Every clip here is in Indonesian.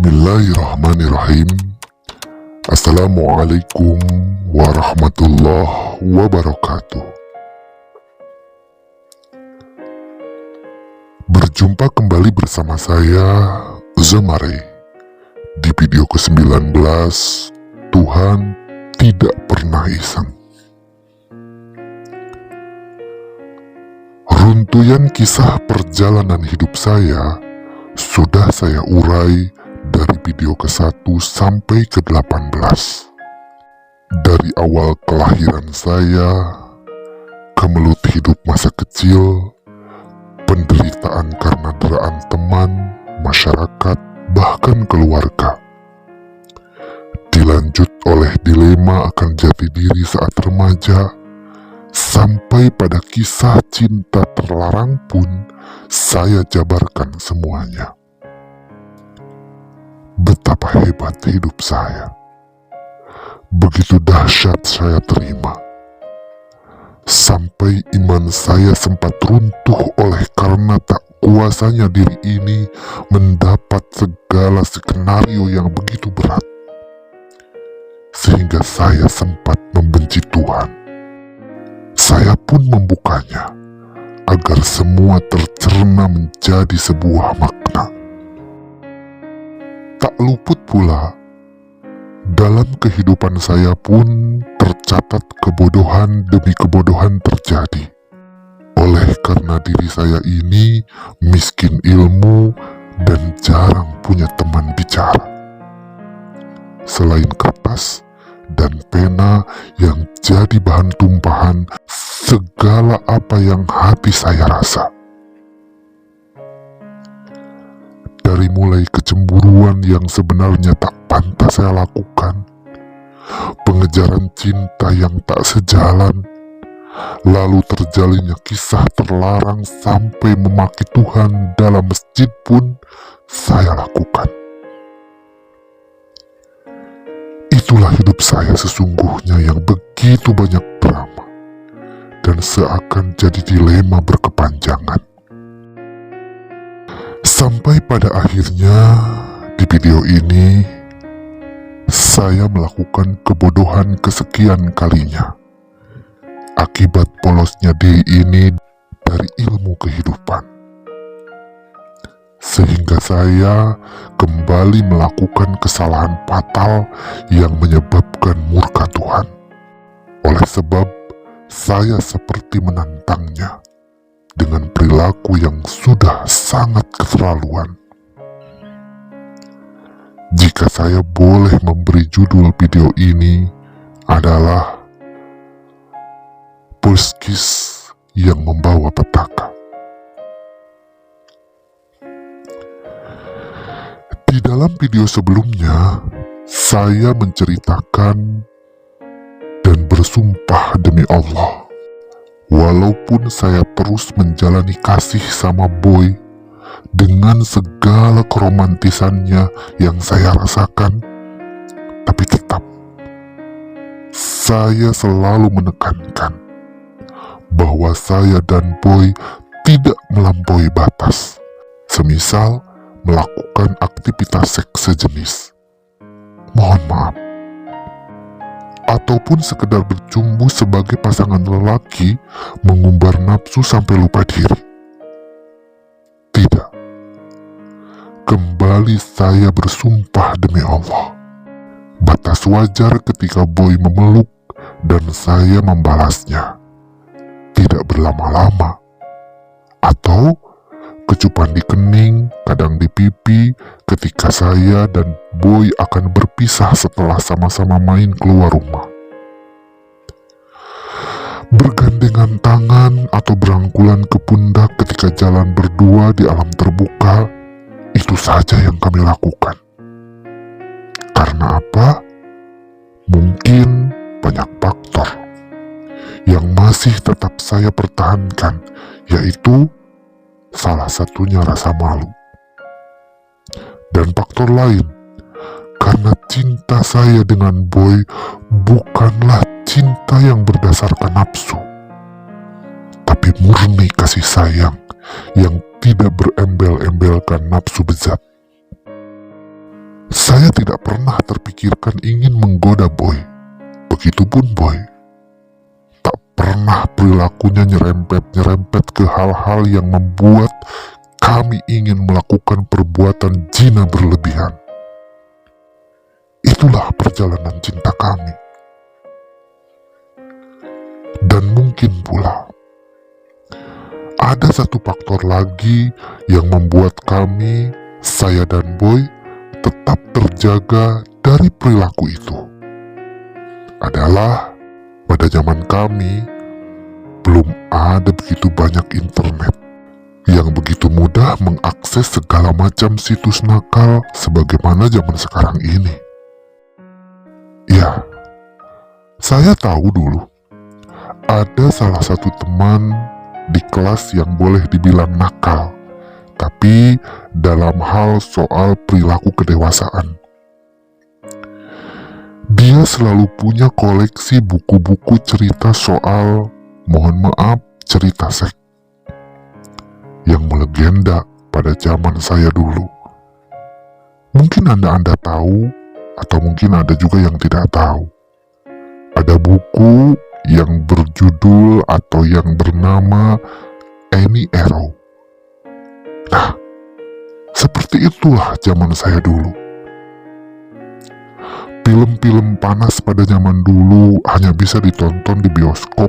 Bismillahirrahmanirrahim. Assalamualaikum warahmatullahi wabarakatuh. Berjumpa kembali bersama saya, Zamare, di video ke-19, Tuhan tidak pernah iseng. Runtuyan kisah perjalanan hidup saya sudah saya urai dari video ke-1 sampai ke-18. Dari awal kelahiran saya, kemelut hidup masa kecil, penderitaan karena deraan teman, masyarakat, bahkan keluarga. Dilanjut oleh dilema akan jati diri saat remaja, sampai pada kisah cinta terlarang pun saya jabarkan semuanya. Betapa hebat hidup saya. Begitu dahsyat saya terima. Sampai iman saya sempat runtuh oleh karena tak kuasanya diri ini mendapat segala skenario yang begitu berat. Sehingga saya sempat membenci Tuhan. Saya pun membukanya agar semua tercerna menjadi sebuah makna. Tak luput pula, dalam kehidupan saya pun tercatat kebodohan demi kebodohan terjadi. Oleh karena diri saya ini miskin ilmu dan jarang punya teman bicara. Selain kertas dan pena yang jadi bahan tumpahan segala apa yang hati saya rasa. Dari mulai kecemburuan yang sebenarnya tak pantas saya lakukan, pengejaran cinta yang tak sejalan, lalu terjalinnya kisah terlarang sampai memaki Tuhan dalam masjid pun saya lakukan. Itulah hidup saya sesungguhnya yang begitu banyak drama dan seakan jadi dilema berkepanjangan. Sampai pada akhirnya di video ini saya melakukan kebodohan kesekian kalinya akibat polosnya diri ini dari ilmu kehidupan. Sehingga saya kembali melakukan kesalahan fatal yang menyebabkan murka Tuhan. Oleh sebab saya seperti menantangnya dengan perilaku yang sudah sangat keterlaluan. Jika saya boleh memberi judul video ini adalah Polskis yang membawa petaka. Di dalam video sebelumnya, saya menceritakan dan bersumpah demi Allah, walaupun saya terus menjalani kasih sama boy dengan segala keromantisannya yang saya rasakan, tapi tetap saya selalu menekankan bahwa saya dan boy tidak melampaui batas, semisal melakukan aktivitas seks sejenis, mohon maaf, ataupun sekedar bercumbu sebagai pasangan lelaki mengumbar nafsu sampai lupa diri. Tidak. Kembali saya bersumpah demi Allah, batas wajar ketika boy memeluk dan saya membalasnya tidak berlama-lama, atau kecupan di kening, kadang di pipi ketika saya dan boy akan berpisah setelah sama-sama main keluar rumah. Bergandengan tangan atau berangkulan ke pundak ketika jalan berdua di alam terbuka, itu saja yang kami lakukan. Karena apa? Mungkin banyak faktor yang masih tetap saya pertahankan, yaitu salah satunya rasa malu. Dan faktor lain, karena cinta saya dengan boy bukanlah cinta yang berdasarkan nafsu, tapi murni kasih sayang yang tidak berembel-embelkan nafsu bezat. Saya tidak pernah terpikirkan ingin menggoda Boy. Begitupun Boy. Tak pernah perilakunya nyerempet-nyerempet ke hal-hal yang membuat kami ingin melakukan perbuatan zina berlebihan. Itulah perjalanan cinta kami. Dan mungkin pula ada satu faktor lagi yang membuat kami, saya dan Boy, tetap terjaga dari perilaku itu. Adalah pada zaman kami belum ada begitu banyak internet yang begitu mudah mengakses segala macam situs nakal sebagaimana zaman sekarang ini. Ya, saya tahu dulu ada salah satu teman di kelas yang boleh dibilang nakal, tapi dalam hal soal perilaku kedewasaan. Dia selalu punya koleksi buku-buku cerita soal, mohon maaf, cerita seks yang melegenda pada zaman saya dulu. Mungkin Anda tahu, atau mungkin ada juga yang tidak tahu. Ada buku yang berjudul atau yang bernama Amy Arrow. Nah, seperti itulah zaman saya dulu. Film-film panas pada zaman dulu hanya bisa ditonton di bioskop,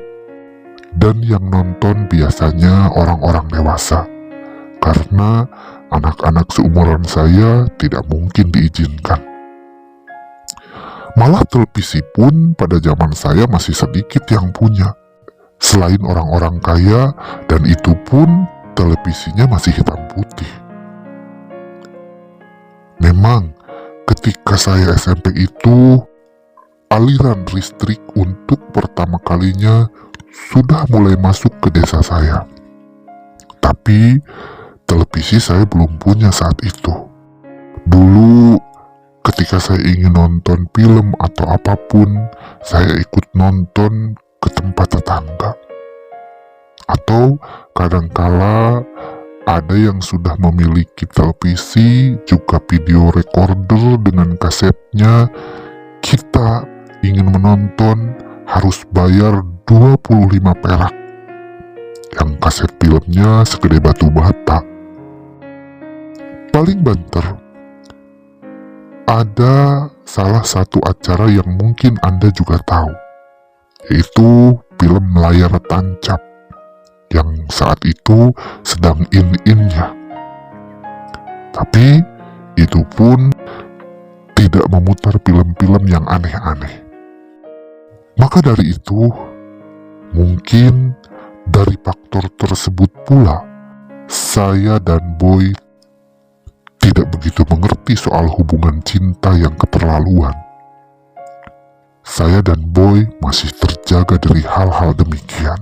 dan yang nonton biasanya orang-orang dewasa, karena anak-anak seumuran saya tidak mungkin diizinkan. Malah televisi pun pada zaman saya masih sedikit yang punya, selain orang-orang kaya, dan itu pun televisinya masih hitam putih. Memang ketika saya SMP itu, aliran listrik untuk pertama kalinya sudah mulai masuk ke desa saya. Tapi televisi saya belum punya saat itu. Dulu ketika saya ingin nonton film atau apapun, saya ikut nonton ke tempat tetangga. Atau kadangkala ada yang sudah memiliki televisi, juga video recorder dengan kasetnya. Kita ingin menonton harus bayar 25 perak. Yang kaset filmnya segede batu bata. Paling banter, ada salah satu acara yang mungkin Anda juga tahu, yaitu film layar tancap yang saat itu sedang in-innya. Tapi itu pun tidak memutar film-film yang aneh-aneh. Maka dari itu, mungkin dari faktor tersebut pula, saya dan Boy tidak begitu mengerti soal hubungan cinta yang keterlaluan. Saya dan Boy masih terjaga dari hal-hal demikian.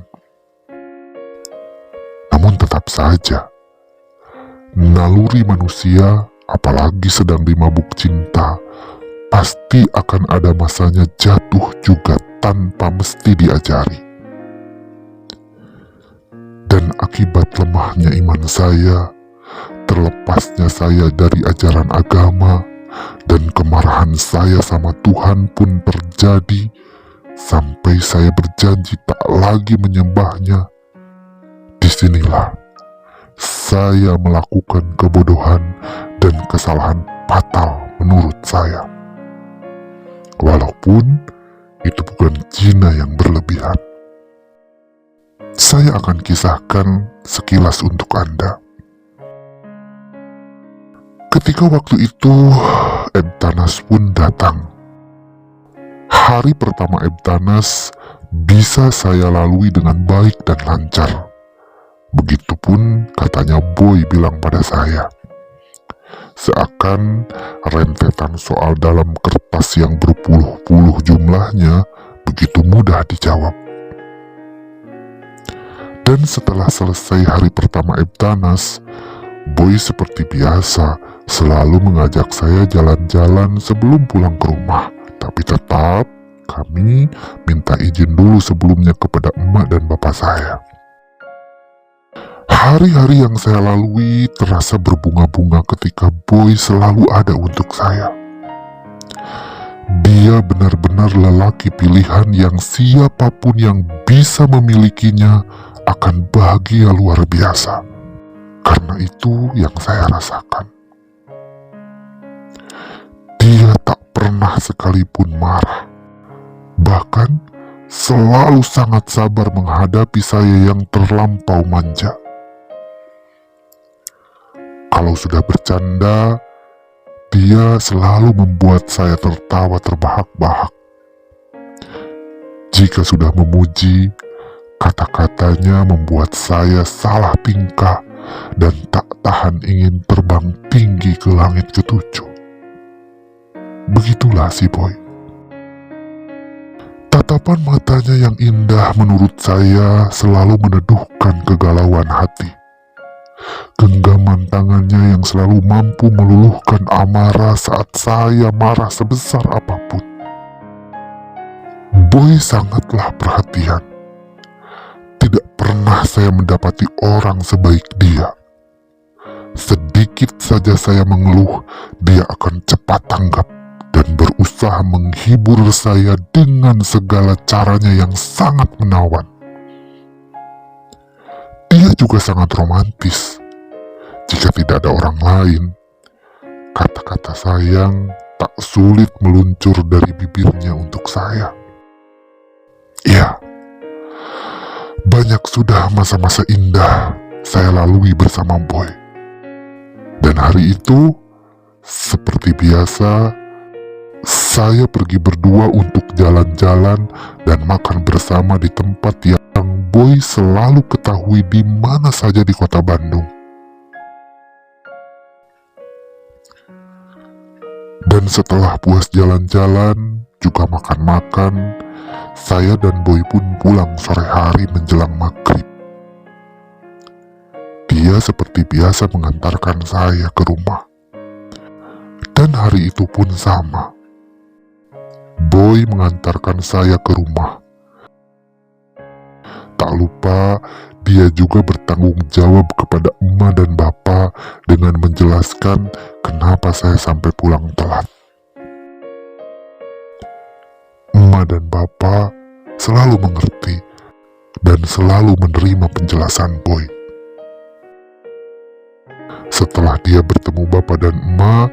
Namun tetap saja, naluri manusia, apalagi sedang dimabuk cinta, pasti akan ada masanya jatuh juga tanpa mesti diajari. Dan akibat lemahnya iman saya, terlepasnya saya dari ajaran agama, dan kemarahan saya sama Tuhan pun terjadi sampai saya berjanji tak lagi menyembahnya. Disinilah saya melakukan kebodohan dan kesalahan fatal menurut saya. Walaupun itu bukan zina yang berlebihan. Saya akan kisahkan sekilas untuk Anda. Ketika waktu itu, Ebtanas pun datang. Hari pertama Ebtanas bisa saya lalui dengan baik dan lancar. Begitupun katanya Boy bilang pada saya. Seakan rentetan soal dalam kertas yang berpuluh-puluh jumlahnya begitu mudah dijawab. Dan setelah selesai hari pertama Ebtanas, Boy seperti biasa selalu mengajak saya jalan-jalan sebelum pulang ke rumah. Tapi tetap kami minta izin dulu sebelumnya kepada emak dan bapak saya. Hari-hari yang saya lalui terasa berbunga-bunga ketika Boy selalu ada untuk saya. Dia benar-benar lelaki pilihan yang siapapun yang bisa memilikinya akan bahagia luar biasa. Karena itu yang saya rasakan. Dia tak pernah sekalipun marah. Bahkan selalu sangat sabar menghadapi saya yang terlampau manja. Kalau sudah bercanda, dia selalu membuat saya tertawa terbahak-bahak. Jika sudah memuji, kata-katanya membuat saya salah tingkah dan tak tahan ingin terbang tinggi ke langit ketujuh. Begitulah si Boy. Tatapan matanya yang indah menurut saya selalu meneduhkan kegalauan hati. Genggaman tangannya yang selalu mampu meluluhkan amarah saat saya marah sebesar apapun. Boy sangatlah perhatian. Tidak pernah saya mendapati orang sebaik dia. Sedikit saja saya mengeluh, dia akan cepat tanggap dan berusaha menghibur saya dengan segala caranya yang sangat menawan. Dia juga sangat romantis. Jika tidak ada orang lain, kata-kata sayang tak sulit meluncur dari bibirnya untuk saya. Ya, banyak sudah masa-masa indah saya lalui bersama Boy. Dan hari itu, seperti biasa, saya pergi berdua untuk jalan-jalan dan makan bersama di tempat yang Boy selalu ketahui di mana saja di kota Bandung. Dan setelah puas jalan-jalan, juga makan-makan, saya dan Boy pun pulang sore hari menjelang maghrib. Dia seperti biasa mengantarkan saya ke rumah. Dan hari itu pun sama. Boy mengantarkan saya ke rumah. Tak lupa, dia juga bertanggung jawab kepada emak dan bapak dengan menjelaskan kenapa saya sampai pulang telat. Emak dan bapak selalu mengerti dan selalu menerima penjelasan Boy. Setelah dia bertemu bapak dan emak,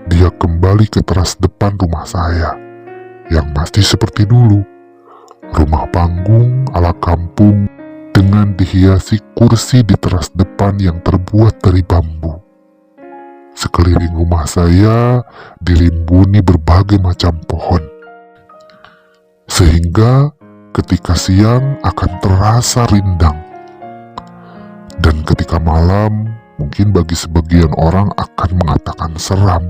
dia kembali ke teras depan rumah saya, yang masih seperti dulu. Rumah panggung ala kampung dengan dihiasi kursi di teras depan yang terbuat dari bambu. Sekeliling rumah saya dirimbuni berbagai macam pohon. Sehingga ketika siang akan terasa rindang. Dan ketika malam mungkin bagi sebagian orang akan mengatakan seram.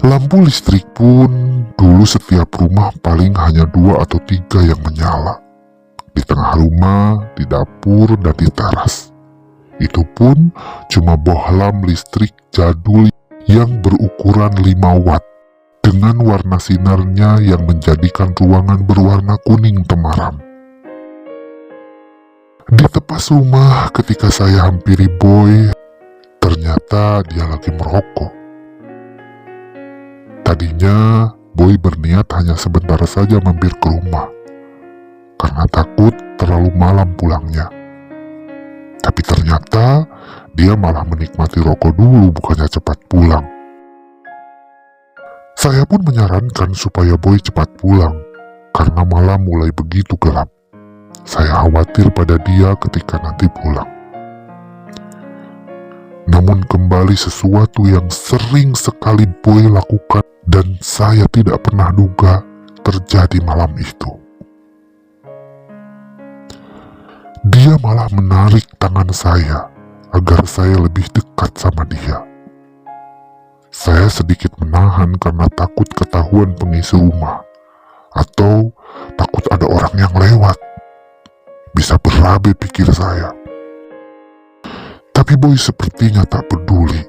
Lampu listrik pun dulu setiap rumah paling hanya 2 atau 3 yang menyala. Di tengah rumah, di dapur, dan di teras. Itu pun cuma bohlam listrik jadul yang berukuran 5 watt dengan warna sinarnya yang menjadikan ruangan berwarna kuning temaram. Di tepas rumah ketika saya hampiri Boy, ternyata dia lagi merokok. Tadinya Boy berniat hanya sebentar saja mampir ke rumah, karena takut terlalu malam pulangnya. Tapi ternyata dia malah menikmati rokok dulu bukannya cepat pulang. Saya pun menyarankan supaya Boy cepat pulang, karena malam mulai begitu gelap. Saya khawatir pada dia ketika nanti pulang. Namun kembali sesuatu yang sering sekali Boy lakukan dan saya tidak pernah duga terjadi malam itu. Dia malah menarik tangan saya agar saya lebih dekat sama dia. Saya sedikit menahan karena takut ketahuan pengisi rumah atau takut ada orang yang lewat. Bisa berabe pikir saya. Tapi Boy sepertinya tak peduli.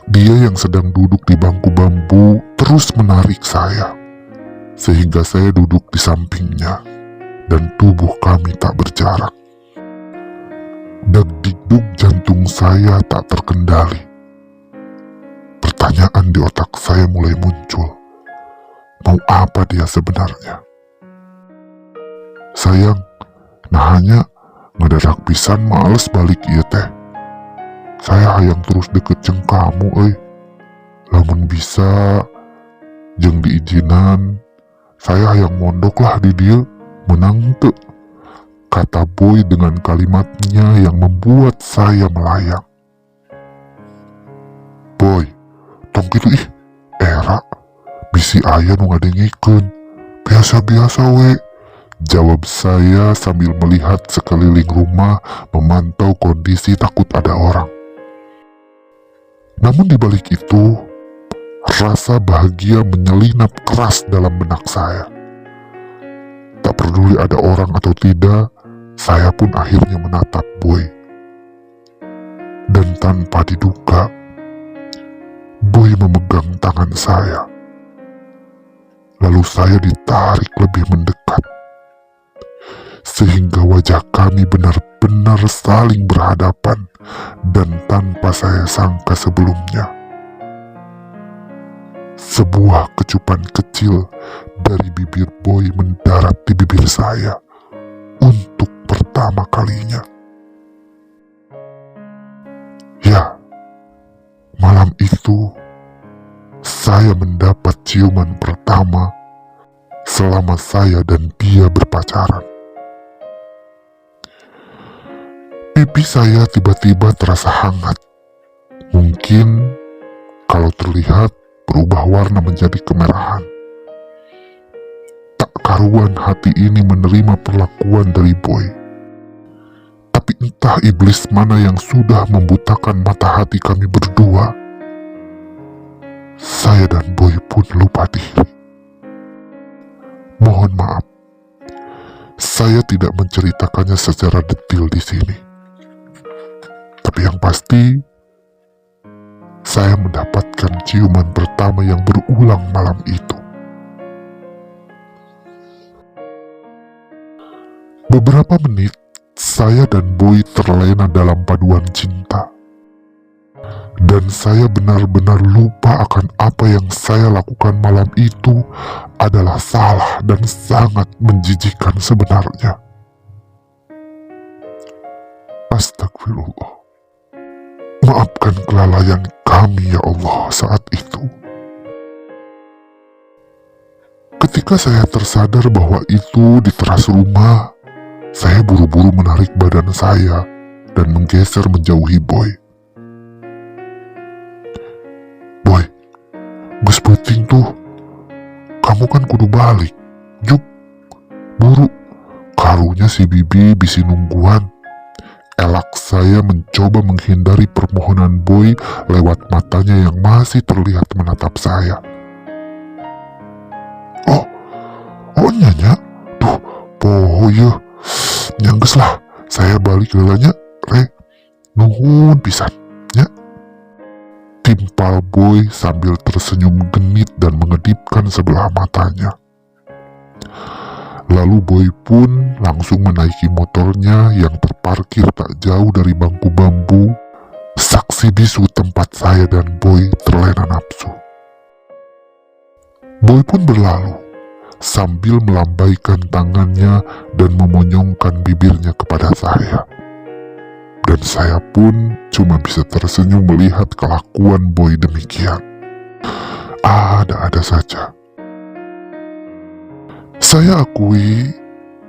Dia yang sedang duduk di bangku bambu terus menarik saya, sehingga saya duduk di sampingnya, dan tubuh kami tak berjarak. Deg-dug jantung saya tak terkendali. pertanyaan di otak saya mulai muncul. Mau apa dia sebenarnya? Sayang, nah hanya ngedadak pisan males balik ieu teh. Saya hayang terus deket jeung kamu lamun bisa jeung diizinan, saya hayang mondok lah di dieu, menang teu, kata Boy dengan kalimatnya yang membuat saya melayang. Boy, tong kitu era bisi aya nu ngadengikeun, biasa-biasa we, jawab saya sambil melihat sekeliling rumah memantau kondisi takut ada orang. Namun dibalik itu, rasa bahagia menyelinap keras dalam benak saya. Tak peduli ada orang atau tidak, saya pun akhirnya menatap Boy. Dan tanpa diduga, Boy memegang tangan saya. Lalu saya ditarik lebih mendekat, sehingga wajah kami benar-benar saling berhadapan dan tanpa saya sangka sebelumnya. Sebuah kecupan kecil dari bibir Boy mendarat di bibir saya untuk pertama kalinya. Ya, malam itu saya mendapat ciuman pertama selama saya dan dia berpacaran. Pipi saya tiba-tiba terasa hangat. Mungkin kalau terlihat berubah warna menjadi kemerahan. Tak karuan hati ini menerima perlakuan dari Boy. Tapi entah iblis mana yang sudah membutakan mata hati kami berdua. Saya dan Boy pun lupa diri. Mohon maaf, saya tidak menceritakannya secara detail di sini. Tapi yang pasti, saya mendapatkan ciuman pertama yang berulang malam itu. Beberapa menit, saya dan Boy terlena dalam paduan cinta. Dan saya benar-benar lupa akan apa yang saya lakukan malam itu adalah salah dan sangat menjijikkan sebenarnya. Astagfirullah. Maafkan kelalaian kami ya Allah saat itu. Ketika saya tersadar bahwa itu di teras rumah, saya buru-buru menarik badan saya dan menggeser menjauhi Boy. Boy, geus peuting tuh. Kamu kan kudu balik. Juk, buru. Karunya si Bibi bisi nungguan. Elak saya mencoba menghindari permohonan Boy lewat matanya yang masih terlihat menatap saya. Oh nyanya, tuh, poho ya, nyangges lah, saya balik lelanya, nuhun pisan, nya. Timpal Boy sambil tersenyum genit dan mengedipkan sebelah matanya. Lalu Boy pun langsung menaiki motornya yang terparkir tak jauh dari bangku bambu, saksi bisu tempat saya dan Boy terlena nafsu. Boy pun berlalu, sambil melambaikan tangannya dan memonyongkan bibirnya kepada saya. Dan saya pun cuma bisa tersenyum melihat kelakuan Boy demikian. Ada-ada saja. Saya akui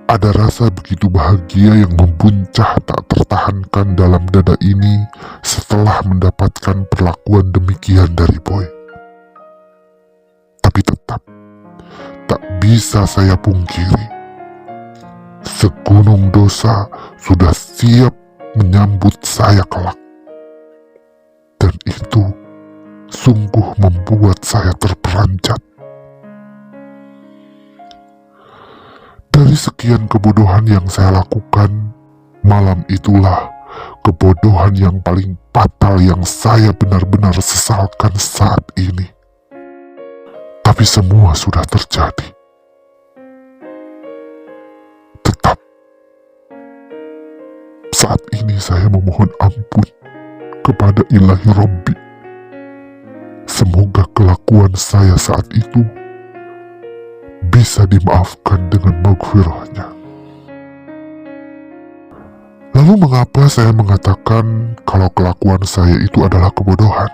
ada rasa begitu bahagia yang membuncah tak tertahankan dalam dada ini setelah mendapatkan perlakuan demikian dari Boy. Tapi tetap tak bisa saya pungkiri, segunung dosa sudah siap menyambut saya kelak. Dan itu sungguh membuat saya terperanjat. Dari sekian kebodohan yang saya lakukan, malam itulah kebodohan yang paling fatal yang saya benar-benar sesalkan saat ini. Tapi semua sudah terjadi. Tetap, saat ini saya memohon ampun kepada Ilahi Robbi Semoga kelakuan saya saat itu bisa dimaafkan dengan maghfirahnya. Lalu mengapa saya mengatakan kalau kelakuan saya itu adalah kebodohan?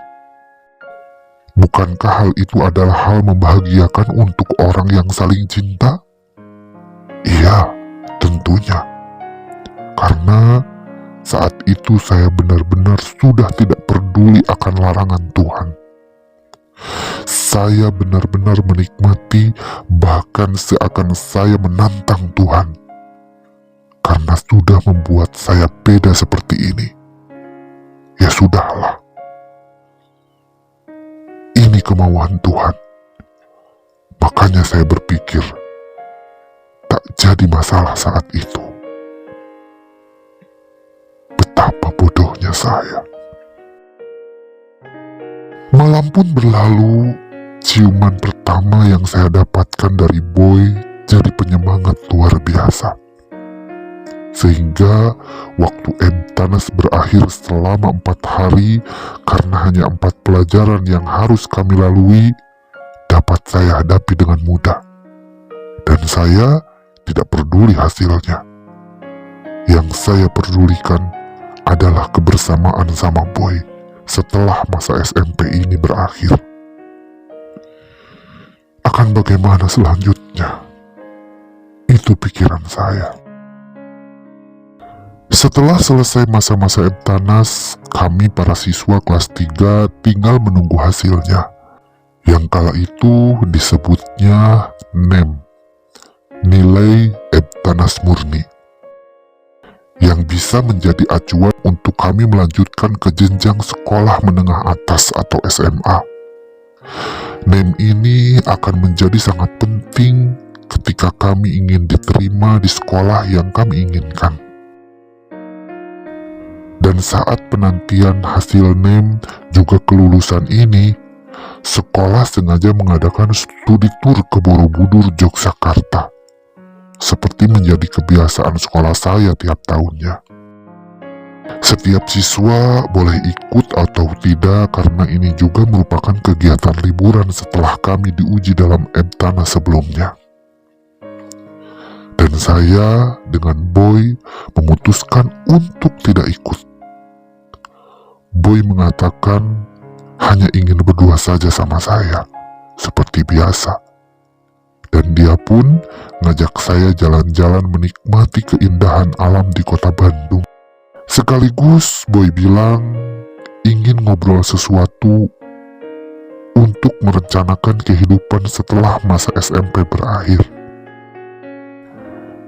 Bukankah hal itu adalah hal membahagiakan untuk orang yang saling cinta? Iya, tentunya. Karena saat itu saya benar-benar sudah tidak peduli akan larangan Tuhan. Saya benar-benar menikmati, bahkan seakan saya menantang Tuhan. Karena sudah membuat saya beda seperti ini. Ya sudahlah. Ini kemauan Tuhan. Makanya saya berpikir, tak jadi masalah saat itu. Betapa bodohnya saya. Malam pun berlalu, ciuman pertama yang saya dapatkan dari Boy jadi penyemangat luar biasa. Sehingga waktu MTanas berakhir selama 4 hari karena hanya 4 pelajaran yang harus kami lalui, dapat saya hadapi dengan mudah. Dan saya tidak peduli hasilnya. Yang saya pedulikan adalah kebersamaan sama Boy setelah masa SMP ini berakhir. Akan bagaimana selanjutnya? Itu pikiran saya. Setelah selesai masa-masa MTanas, kami para siswa kelas 3 tinggal menunggu hasilnya. Yang kala itu disebutnya NEM, nilai MTanas murni, yang bisa menjadi acuan untuk kami melanjutkan ke jenjang sekolah menengah atas atau SMA. NEM ini akan menjadi sangat penting ketika kami ingin diterima di sekolah yang kami inginkan. Dan saat penantian hasil NEM juga kelulusan ini, sekolah sengaja mengadakan studi tur ke Borobudur, Yogyakarta. Seperti menjadi kebiasaan sekolah saya tiap tahunnya. Setiap siswa boleh ikut atau tidak karena ini juga merupakan kegiatan liburan setelah kami diuji dalam MTanas sebelumnya. Dan saya dengan Boy memutuskan untuk tidak ikut. Boy mengatakan hanya ingin berdua saja sama saya, seperti biasa. Dan dia pun ngajak saya jalan-jalan menikmati keindahan alam di kota Bandung. Sekaligus Boy bilang ingin ngobrol sesuatu untuk merencanakan kehidupan setelah masa SMP berakhir.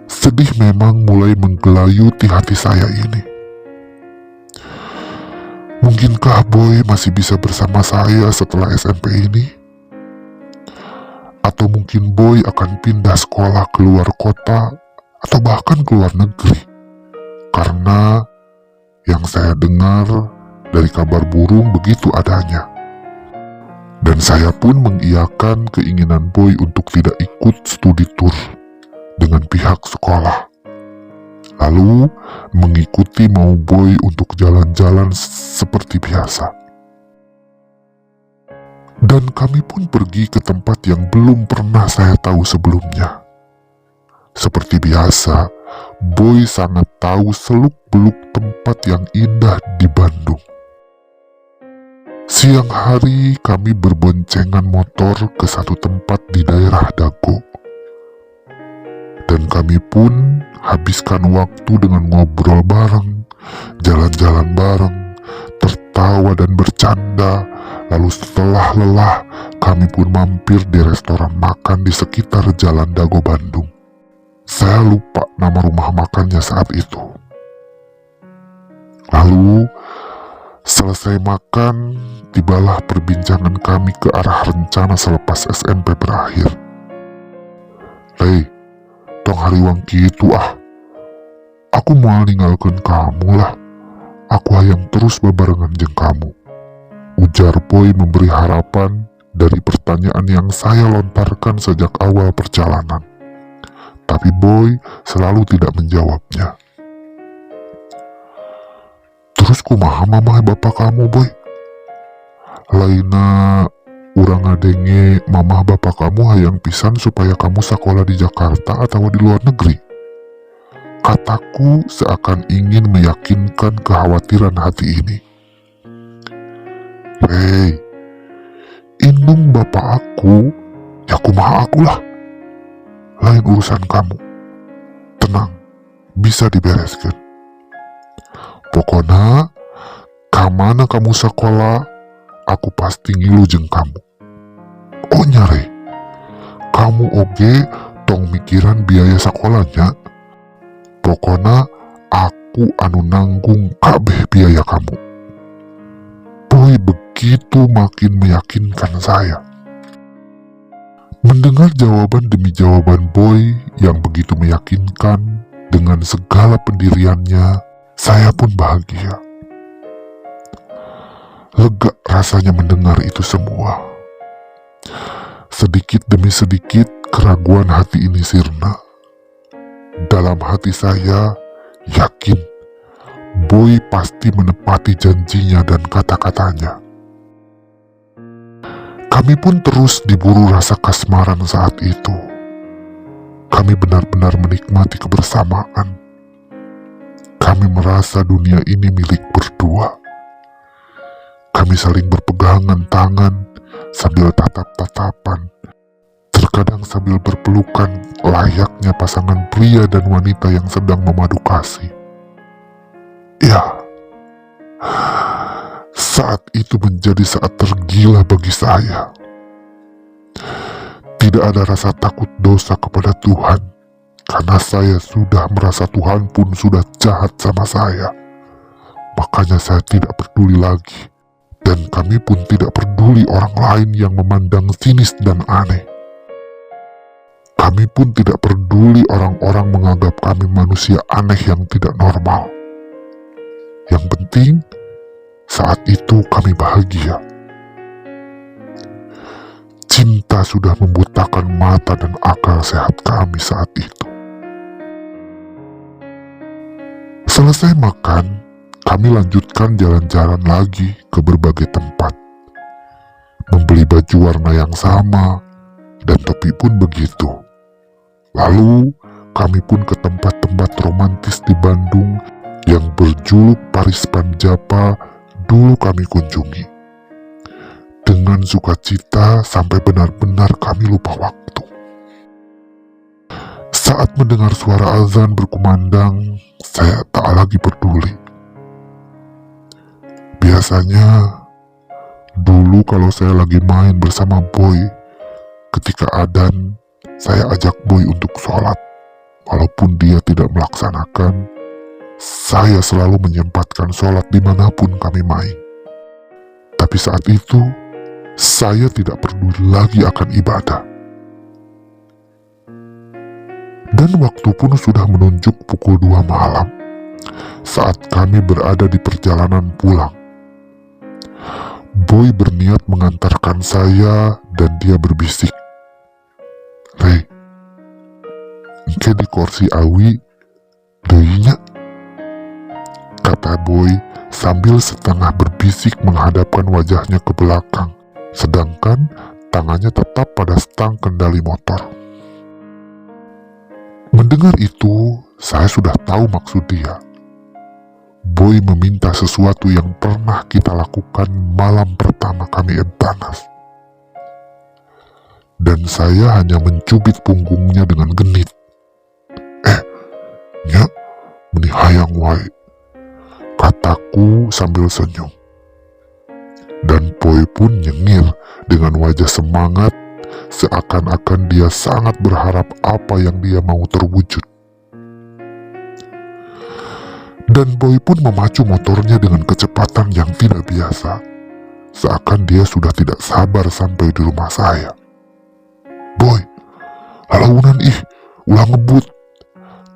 Sedih memang mulai menggelayuti hati saya ini. Mungkinkah Boy masih bisa bersama saya setelah SMP ini? Atau mungkin Boy akan pindah sekolah ke luar kota atau bahkan ke luar negeri? Karena yang saya dengar dari kabar burung begitu adanya. Dan saya pun mengiyakan keinginan Boy untuk tidak ikut studi tur dengan pihak sekolah. Lalu mengikuti mau Boy untuk jalan-jalan seperti biasa. Dan kami pun pergi ke tempat yang belum pernah saya tahu sebelumnya. Seperti biasa, Boy sangat tahu seluk-beluk tempat yang indah di Bandung. Siang hari kami berboncengan motor ke satu tempat di daerah Dago. Dan kami pun habiskan waktu dengan ngobrol bareng, jalan-jalan bareng, tertawa dan bercanda. Lalu setelah lelah, kami pun mampir di restoran makan di sekitar Jalan Dago Bandung. Saya lupa nama rumah makannya saat itu. Lalu, selesai makan, tibalah perbincangan kami ke arah rencana selepas SMP berakhir. Tong hariwang gitu ah. Aku mau ninggalkan kamu lah. Aku hayang terus bebarengan jeung kamu. Ujar Boy memberi harapan dari pertanyaan yang saya lontarkan sejak awal perjalanan. Tapi Boy selalu tidak menjawabnya. Terus kumaha mamah bapak kamu, Boy? Laina urang ngadenge mamah bapak kamu hayang pisan supaya kamu sekolah di Jakarta atau di luar negeri. Kataku seakan ingin meyakinkan kekhawatiran hati ini. Hei, indung bapak aku, ya kumaha akulah. Lain urusan kamu. Tenang, bisa dibereskan. Pokoknya, kamana kamu sekolah, aku pasti ngilujeng kamu. Oh nyare, kamu oge tong mikiran biaya sekolahnya. Pokoknya, aku anu nanggung kabeh biaya kamu. Boy begitu makin meyakinkan saya. Mendengar jawaban demi jawaban Boy yang begitu meyakinkan dengan segala pendiriannya, saya pun bahagia. Lega rasanya mendengar itu semua. Sedikit demi sedikit keraguan hati ini sirna. Dalam hati saya yakin Boy pasti menepati janjinya dan kata-katanya. Kami pun terus diburu rasa kasmaran saat itu. Kami benar-benar menikmati kebersamaan. Kami merasa dunia ini milik berdua. Kami saling berpegangan tangan sambil tatap-tatapan. Terkadang sambil berpelukan layaknya pasangan pria dan wanita yang sedang memadu kasih. Ya, saat itu menjadi saat tergila bagi saya. Tidak ada rasa takut dosa kepada Tuhan, karena saya sudah merasa Tuhan pun sudah jahat sama saya. Makanya saya tidak peduli lagi, dan kami pun tidak peduli orang lain yang memandang sinis dan aneh. Kami pun tidak peduli orang-orang menganggap kami manusia aneh yang tidak normal. Yang penting, saat itu kami bahagia. Cinta sudah membutakan mata dan akal sehat kami saat itu. Selesai makan, kami lanjutkan jalan-jalan lagi ke berbagai tempat. Membeli baju warna yang sama, dan topi pun begitu. Lalu, kami pun ke tempat-tempat romantis di Bandung yang berjuluk Paris Panjapa dulu kami kunjungi. Dengan sukacita sampai benar-benar kami lupa waktu. Saat mendengar suara azan berkumandang, saya tak lagi peduli. Biasanya, dulu kalau saya lagi main bersama Boy, ketika adzan, saya ajak Boy untuk sholat. Walaupun dia tidak melaksanakan, saya selalu menyempatkan sholat dimanapun kami main. Tapi saat itu, saya tidak peduli lagi akan ibadah. Dan waktu pun sudah menunjuk pukul 2 malam, saat kami berada di perjalanan pulang. Boy berniat mengantarkan saya dan dia berbisik, "Rey, engke di kursi awi, deuinya," kata Boy sambil setengah berbisik menghadapkan wajahnya ke belakang, sedangkan tangannya tetap pada stang kendali motor. Mendengar itu, saya sudah tahu maksud dia. Boy meminta sesuatu yang pernah kita lakukan malam pertama kami entanas. Dan saya hanya mencubit punggungnya dengan genit. Nya, meni hayang wae," kataku sambil senyum. Dan Boy pun nyengir dengan wajah semangat, seakan-akan dia sangat berharap apa yang dia mau terwujud. Dan Boy pun memacu motornya dengan kecepatan yang tidak biasa, seakan dia sudah tidak sabar sampai di rumah saya. "Boy, halaunan ih, ulah ngebut,"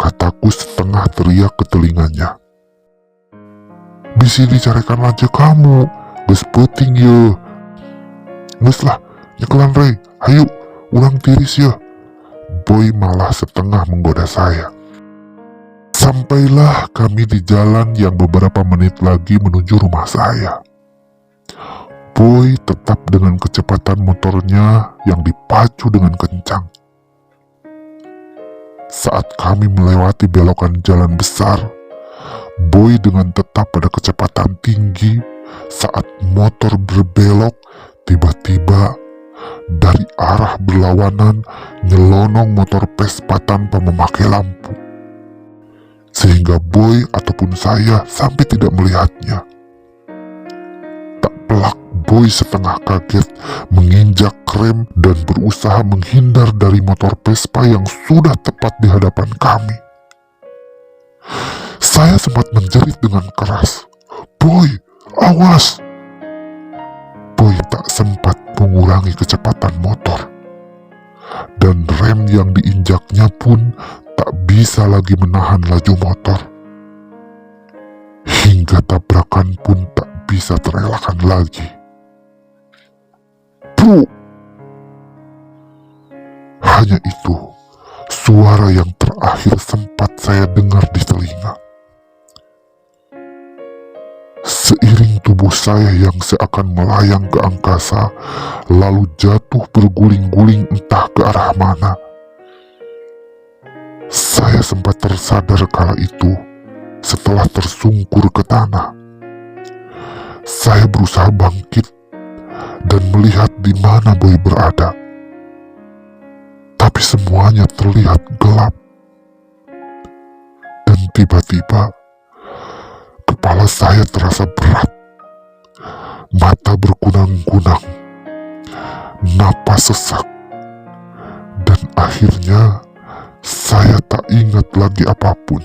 kataku setengah teriak ke telinganya. "Bisi dicarekan aja kamu, geus peuting ye." "Geus lah, nyekelan Rey, hayu, ulang tiris ya." Boy malah setengah menggoda saya. Sampailah kami di jalan yang beberapa menit lagi menuju rumah saya. Boy tetap dengan kecepatan motornya yang dipacu dengan kencang. Saat kami melewati belokan jalan besar, Boy dengan tetap pada kecepatan tinggi. Saat motor berbelok, tiba-tiba dari arah berlawanan nyelonong motor Vespa tanpa memakai lampu, sehingga Boy ataupun saya sampai tidak melihatnya. Tak pelak Boy setengah kaget menginjak rem dan berusaha menghindar dari motor Vespa yang sudah tepat di hadapan kami. Saya sempat menjerit dengan keras, "Boy, awas!" Boy tak sempat mengurangi kecepatan motor, dan rem yang diinjaknya pun tak bisa lagi menahan laju motor. Hingga tabrakan pun tak bisa terelakkan lagi. Bro! Hanya itu suara yang terakhir sempat saya dengar di telinga. Seiring tubuh saya yang seakan melayang ke angkasa, lalu jatuh berguling-guling entah ke arah mana. Saya sempat tersadar kala itu setelah tersungkur ke tanah. Saya berusaha bangkit dan melihat di mana Boy berada. Tapi semuanya terlihat gelap. Dan tiba-tiba kepala saya terasa berat, mata berkunang-kunang, napas sesak, dan akhirnya saya tak ingat lagi apapun.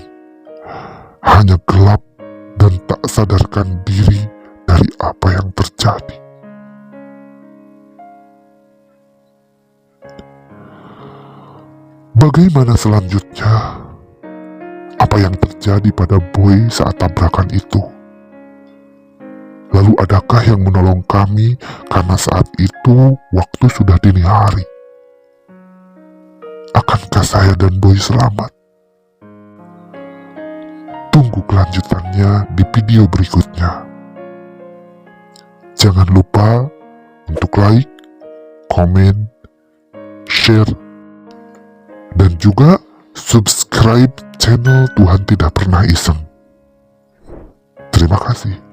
Hanya gelap dan tak sadarkan diri dari apa yang terjadi. Bagaimana selanjutnya? Apa yang terjadi pada Boy saat tabrakan itu? Lalu adakah yang menolong kami karena saat itu waktu sudah dini hari? Akankah saya dan Boy selamat? Tunggu kelanjutannya di video berikutnya. Jangan lupa untuk like, komen, share, dan juga subscribe channel Tuhan Tidak Pernah Iseng. Terima kasih.